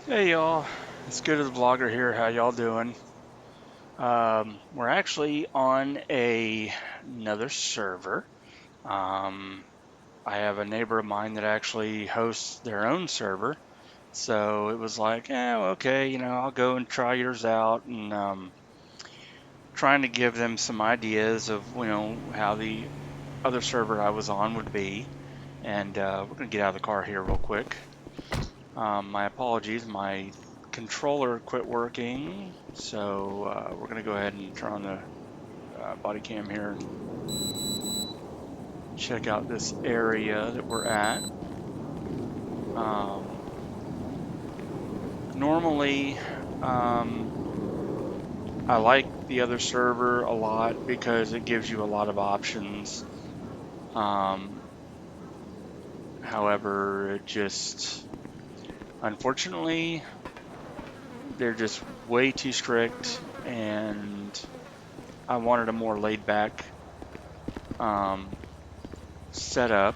Hey y'all, it's ScooterTheVlogger here. How y'all doing? We're actually on another server. Um, I have a neighbor of mine that actually hosts their own server, so it was like, okay, I'll go and try yours out, and trying to give them some ideas of how the other server I was on would be. And we're gonna get out of the car here real quick. My apologies, my controller quit working, so we're going to go ahead and turn on the body cam here and check out this area that we're at. Normally, I like the other server a lot because it gives you a lot of options. However, unfortunately, they're just way too strict, and I wanted a more laid back setup.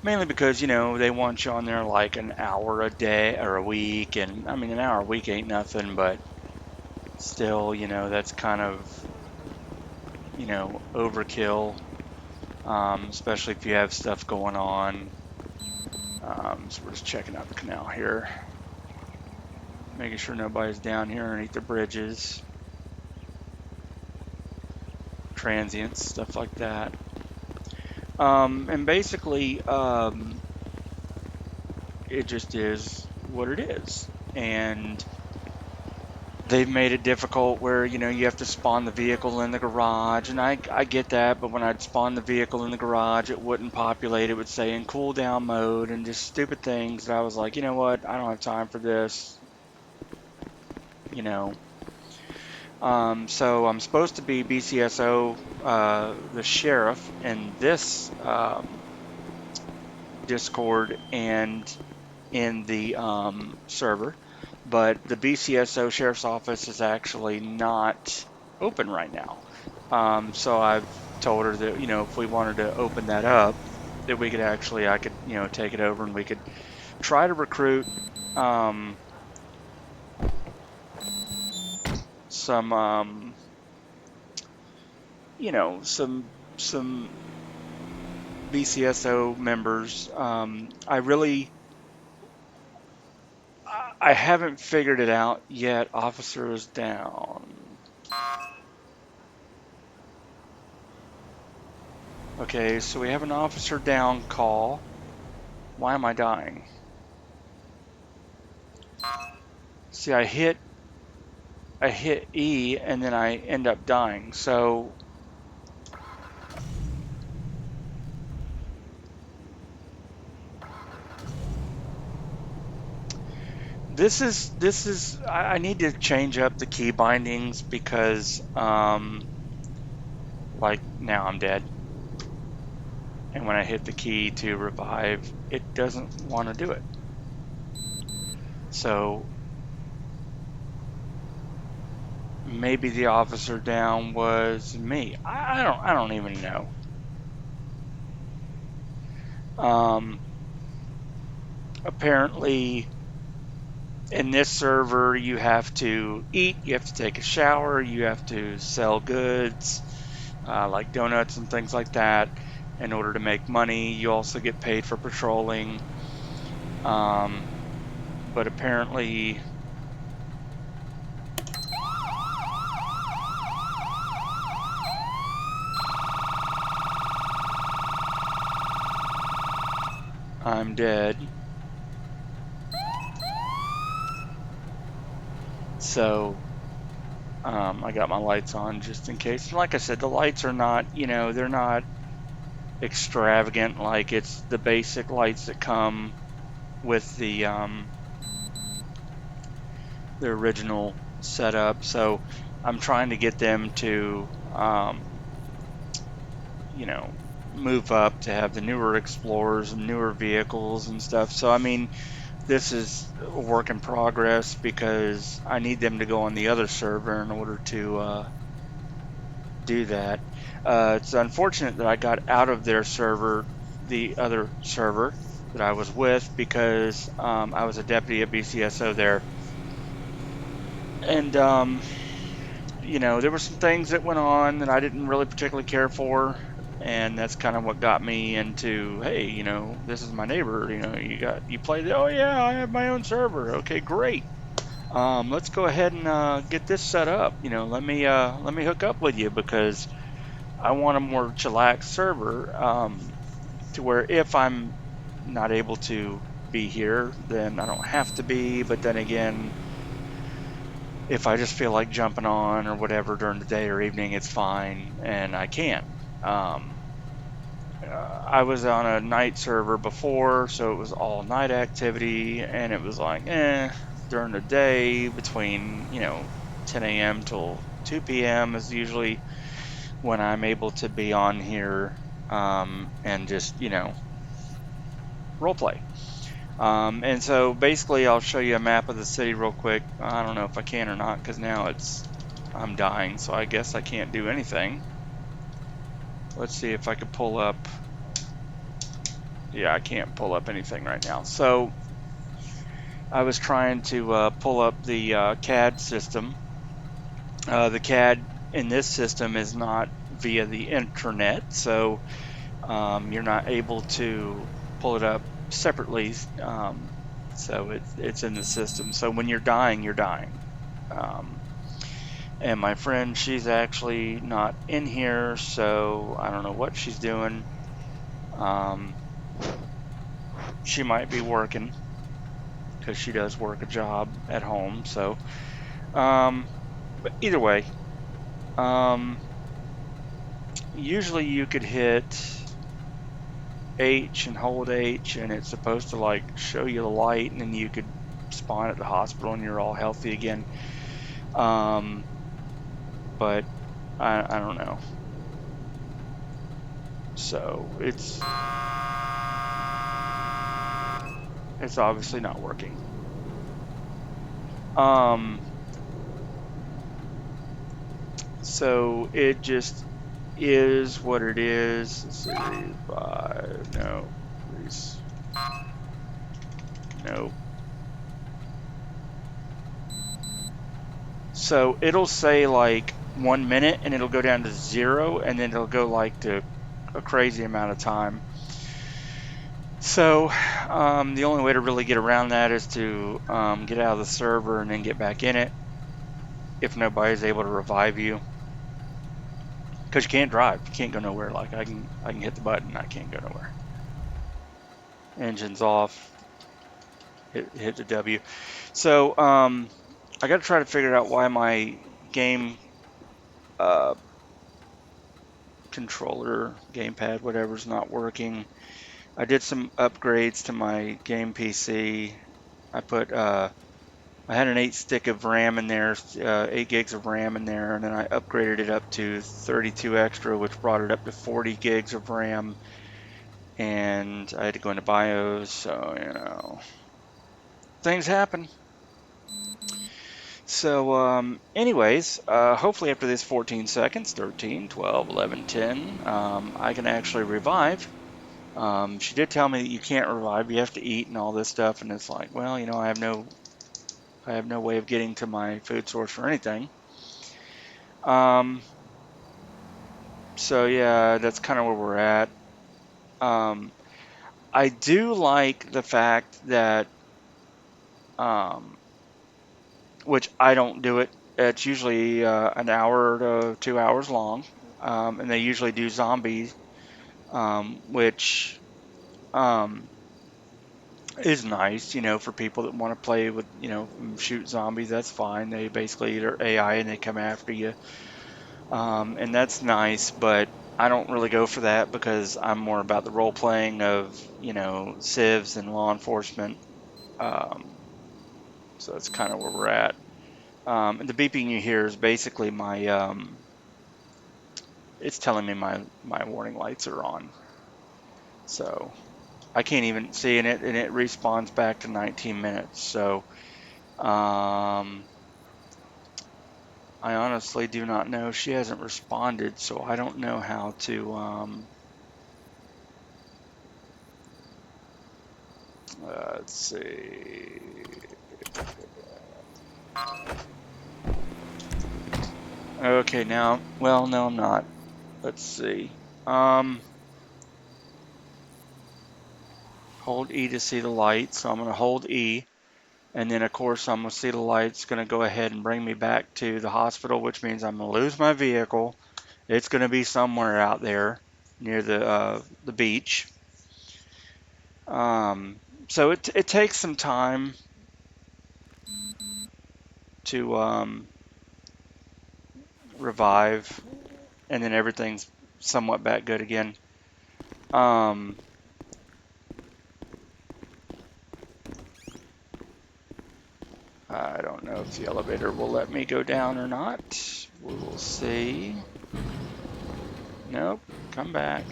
Mainly because, they want you on there like an hour a day or a week. And I mean, an hour a week ain't nothing, but still, that's kind of, overkill, especially if you have stuff going on. So we're just checking out the canal here, making sure nobody's down here underneath the bridges, transients, stuff like that. And basically, it just is what it is. And they've made it difficult where, you have to spawn the vehicle in the garage, and I get that, but when I'd spawn the vehicle in the garage, it wouldn't populate. It would say in cooldown mode and just stupid things that I was like, you know what, I don't have time for this, you know. So I'm supposed to be BCSO, the sheriff, in this Discord and in the server, but the BCSO Sheriff's Office is actually not open right now. So I've told her that, if we wanted to open that up, that we could actually, I could, take it over and we could try to recruit some, some BCSO members. I haven't figured it out yet. Officer is down. Okay, so we have an officer down call. Why am I dying? See, I hit E and then I end up dying. So I need to change up the key bindings because like now I'm dead. And when I hit the key to revive, it doesn't want to do it. So maybe the officer down was me. I don't even know. Apparently in this server you have to eat, you have to take a shower, you have to sell goods, like donuts and things like that in order to make money. You also get paid for patrolling. But apparently I'm dead. So I got my lights on just in case. And like I said, the lights are not, they're not extravagant. Like it's the basic lights that come with the original setup. So I'm trying to get them to, move up to have the newer Explorers and newer vehicles and stuff. So I mean, this is a work in progress because I need them to go on the other server in order to do that. It's unfortunate that I got out of their server, the other server, that I was with because I was a deputy at BCSO there. And, you know, there were some things that went on that I didn't really particularly care for. And that's kind of what got me into, hey, you know, this is my neighbor. You know, you play the, oh yeah, I have my own server. Okay, great. Let's go ahead and get this set up. You know, let me hook up with you because I want a more chillaxed server to where if I'm not able to be here, then I don't have to be. But then again, if I just feel like jumping on or whatever during the day or evening, it's fine and I can. I was on a night server before, so it was all night activity, and it was like, during the day between, you know, 10 a.m. till 2 p.m. is usually when I'm able to be on here and just, you know, role play. And so basically, I'll show you a map of the city real quick. I don't know if I can or not because now I'm dying, so I guess I can't do anything. Let's see if I could pull up. Yeah, I can't pull up anything right now. So I was trying to pull up the CAD system. The CAD in this system is not via the internet, so you're not able to pull it up separately. So it's in the system. So when you're dying, you're dying. Um, and my friend, she's actually not in here, so I don't know what she's doing. Um, she might be working because she does work a job at home. So, but either way, um, usually you could hit H and hold H, and it's supposed to like show you the light, and then you could spawn at the hospital and you're all healthy again. Um, but I don't know. So it's obviously not working. Um, so it just is what it is. Series 5, no, please, no. So it'll say like 1 minute and it'll go down to 0 and then it'll go like to a crazy amount of time. So the only way to really get around that is to get out of the server and then get back in it if nobody's able to revive you. Because you can't drive, you can't go nowhere. Like I can hit the button, I can't go nowhere. Engine's off. Hit the W. So I got to try to figure out why my game uh, controller, gamepad, whatever's not working. I did some upgrades to my game PC. I put I had an 8 stick of RAM in there, 8 gigs of RAM in there, and then I upgraded it up to 32 extra, which brought it up to 40 gigs of RAM. And I had to go into BIOS, so you know, things happen. So, anyways, hopefully after this 14 seconds, 13, 12, 11, 10, I can actually revive. She did tell me that you can't revive, you have to eat and all this stuff, and it's like, well, you know, I have no way of getting to my food source or anything. Um, so yeah, that's kind of where we're at. Um, I do like the fact that, um, which I don't do it. It's usually an hour to 2 hours long, and they usually do zombies, which um, is nice, you know, for people that want to play with, you know, shoot zombies. That's fine. They basically are AI and they come after you, and that's nice. But I don't really go for that because I'm more about the role playing of, you know, civs and law enforcement. Um, so that's kind of where we're at. And the beeping you hear is basically my it's telling me my warning lights are on. So I can't even see in it, and it respawns back to 19 minutes. So um, I honestly do not know. She hasn't responded, so I don't know how to Let's see. Okay, now, well, no, I'm not. Let's see. Hold E to see the light. So I'm going to hold E. And then, of course, I'm going to see the light. It's going to go ahead and bring me back to the hospital, which means I'm going to lose my vehicle. It's going to be somewhere out there near the beach. So it takes some time to revive, and then everything's somewhat back good again. I don't know if the elevator will let me go down or not. We will see. Nope, come back.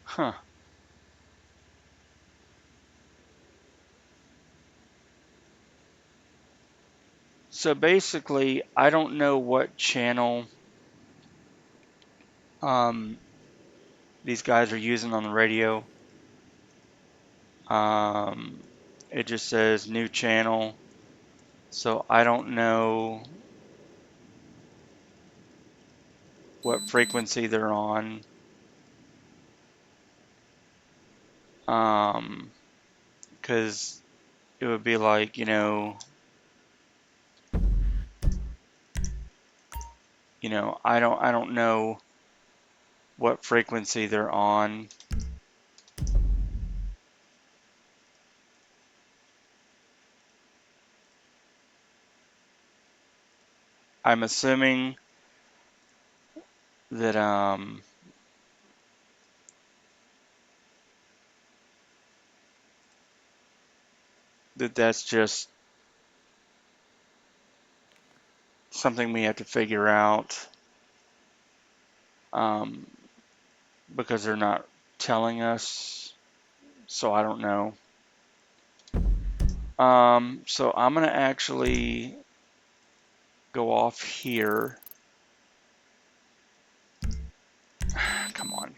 Huh. So basically, I don't know what channel these guys are using on the radio. It just says new channel. So I don't know what frequency they're on. Because it would be like, I don't know what frequency they're on. I'm assuming that that's just something we have to figure out, because they're not telling us, so I don't know. So I'm gonna actually go off here. Come on.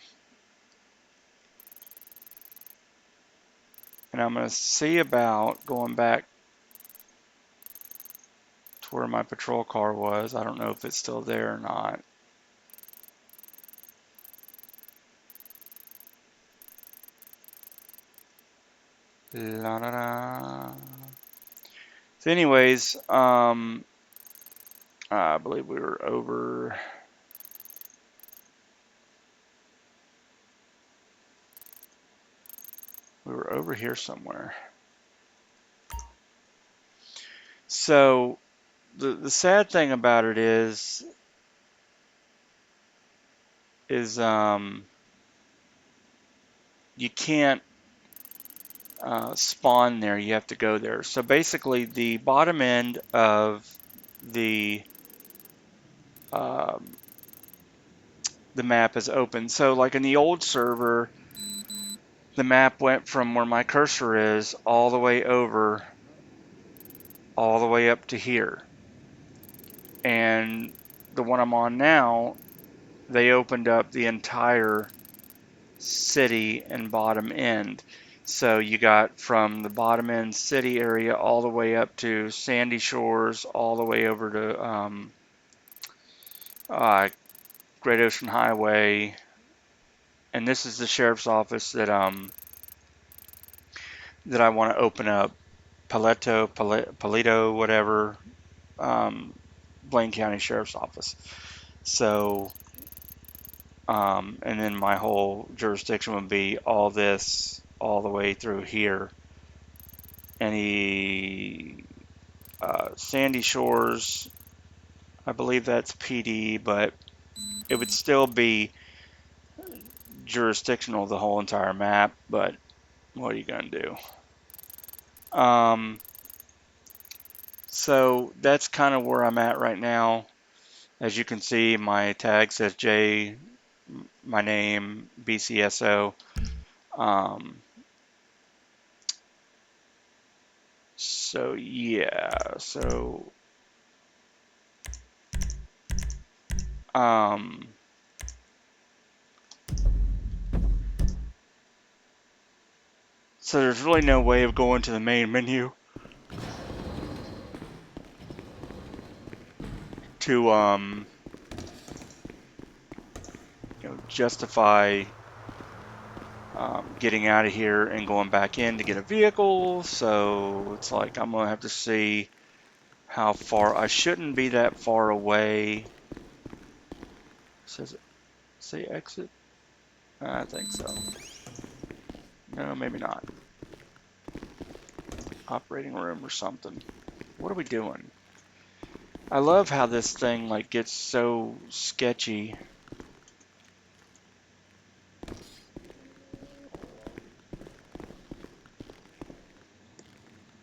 And I'm gonna see about going back to where my patrol car was. I don't know if it's still there or not. La da da. So anyways, I believe we were over. We were over here somewhere. So the sad thing about it is you can't spawn there. You have to go there. So basically, the bottom end of the um, the map is open. So like in the old server, the map went from where my cursor is all the way over, all the way up to here. And the one I'm on now, they opened up the entire city and bottom end. So you got from the bottom end city area all the way up to Sandy Shores, all the way over to Great Ocean Highway. And this is the sheriff's office that I want to open up. Paleto, whatever, Blaine County Sheriff's Office. So, and then my whole jurisdiction would be all this, all the way through here. Any Sandy Shores, I believe that's PD, but it would still be jurisdictional, the whole entire map. But what are you going to do? So that's kind of where I'm at right now. As you can see, my tag says J, my name, BCSO. So yeah, so So there's really no way of going to the main menu to justify getting out of here and going back in to get a vehicle. So it's like I'm gonna have to see how far. I shouldn't be that far away. Says it say exit? I think so. No, maybe not. Operating room or something. What are we doing? I love how this thing like gets so sketchy.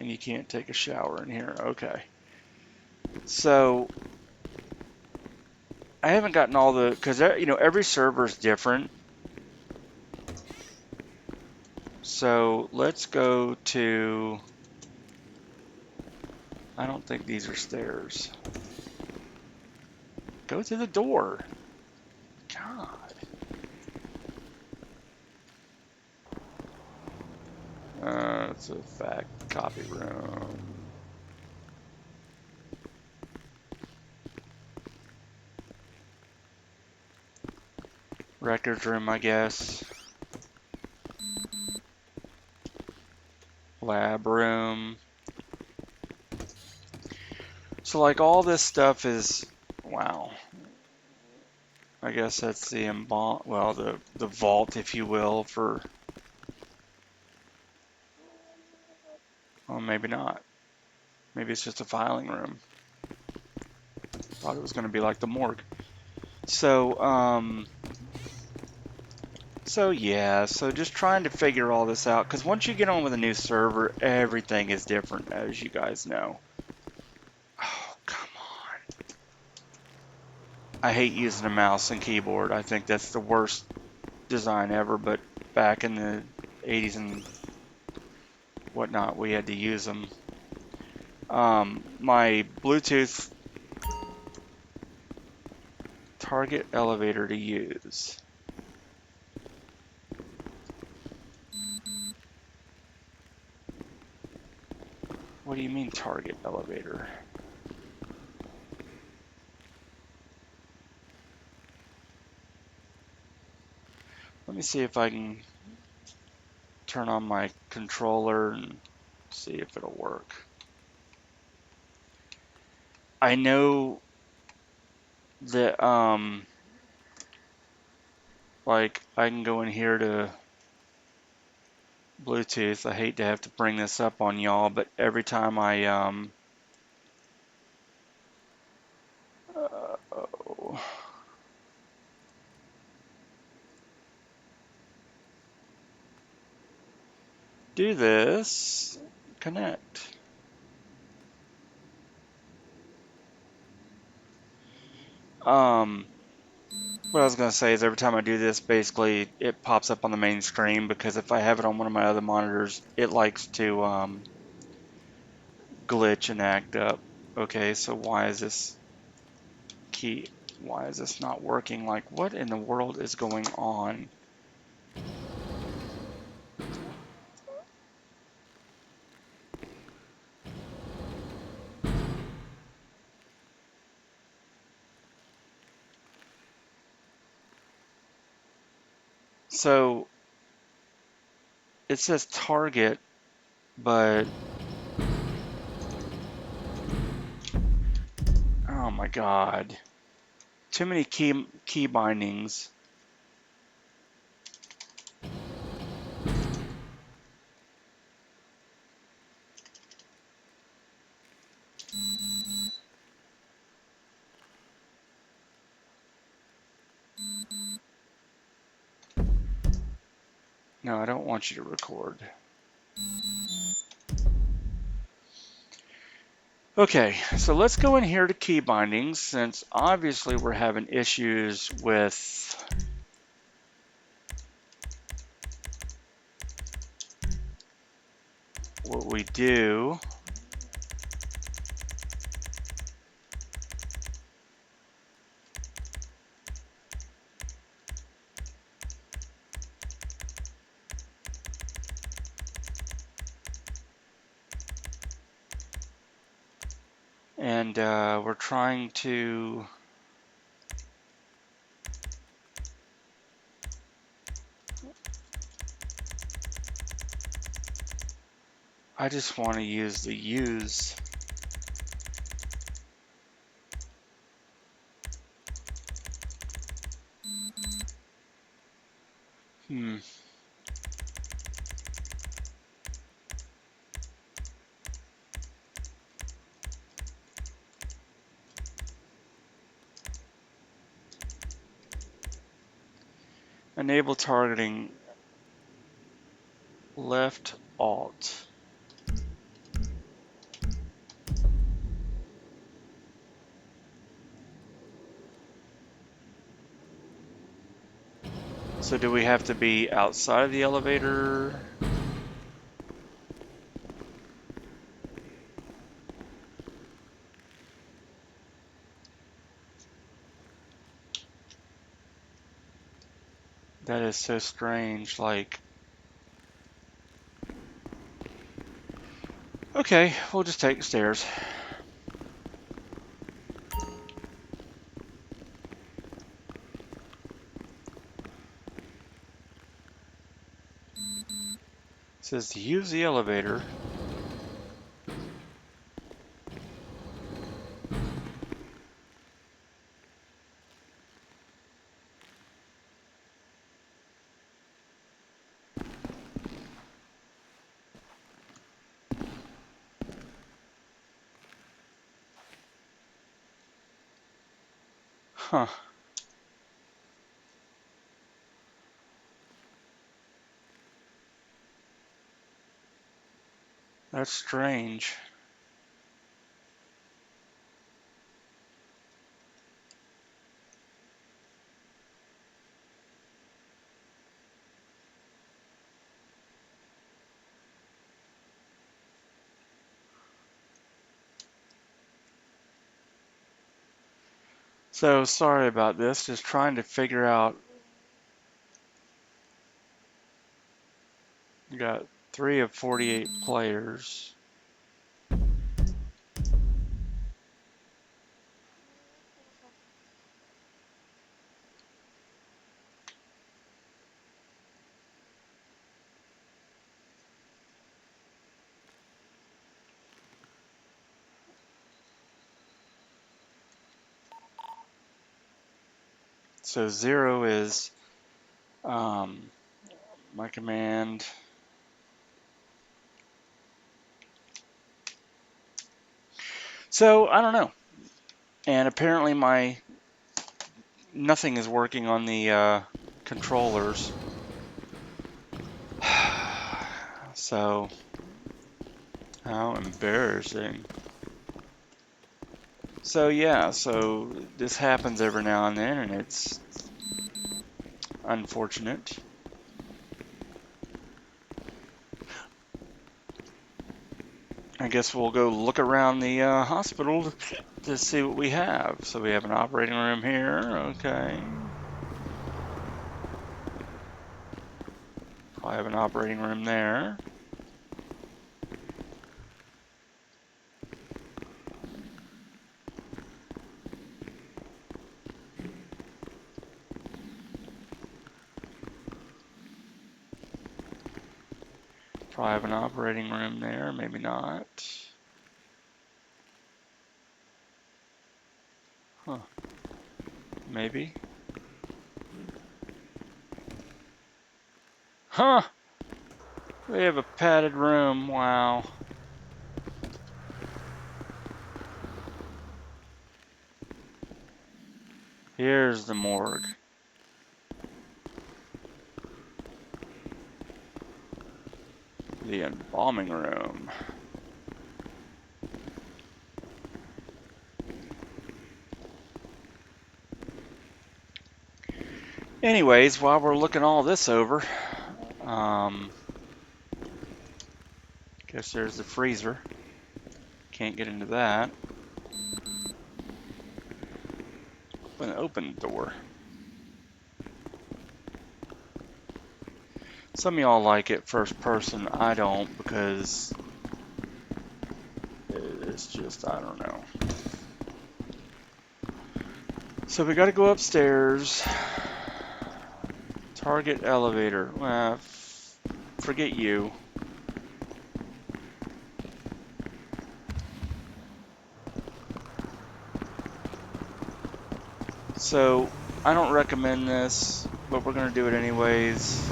And you can't take a shower in here. Okay. So I haven't gotten all the, because every server is different. So let's go to, I don't think these are stairs. Go to the door. God. It's a fact copy room. Records room, I guess. Lab room. So like all this stuff is, wow. I guess that's the the vault, if you will, for, well, maybe not. Maybe it's just a filing room. Thought it was going to be like the morgue. So, so just trying to figure all this out, because once you get on with a new server, everything is different, as you guys know. Oh, come on. I hate using a mouse and keyboard. I think that's the worst design ever, but back in the 80s and whatnot, we had to use them. My Bluetooth target elevator to use. What do you mean target elevator? Let me see if I can turn on my controller and see if it'll work. I know that like I can go in here to Bluetooth. I hate to have to bring this up on y'all, but every time I do this, connect. What I was going to say is every time I do this, basically it pops up on the main screen, because if I have it on one of my other monitors, it likes to glitch and act up. Okay, so why is this not working? Like, what in the world is going on? So it says target, but oh my god, too many key bindings. No, I don't want you to record. Okay, so let's go in here to key bindings, since obviously we're having issues with what we do. and we're trying to I just want to use the use. Enable targeting left alt. So do we have to be outside of the elevator? That is so strange, like... Okay, we'll just take the stairs. It says to use the elevator. Huh. That's strange. So sorry about this, just trying to figure out. We got 3 of 48 players. So 0 is my command. So I don't know. And apparently nothing is working on the controllers. So how embarrassing. So yeah, so this happens every now and then, and it's unfortunate. I guess we'll go look around the hospital to see what we have. So we have an operating room here, okay. I have an operating room there. Probably have an operating room there, maybe not. Huh. Maybe. Huh! We have a padded room, wow. Here's the morgue. The embalming room. Anyways, while we're looking all this over, guess there's the freezer. Can't get into that. Open the door. Some of y'all like it first person. I don't, because It's just, I don't know. So we got to go upstairs. Target elevator. Well, forget you. So I don't recommend this, but we're going to do it anyways.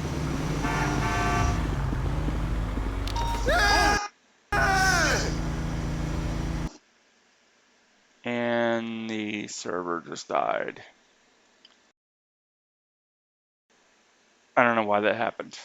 And the server just died. I don't know why that happened.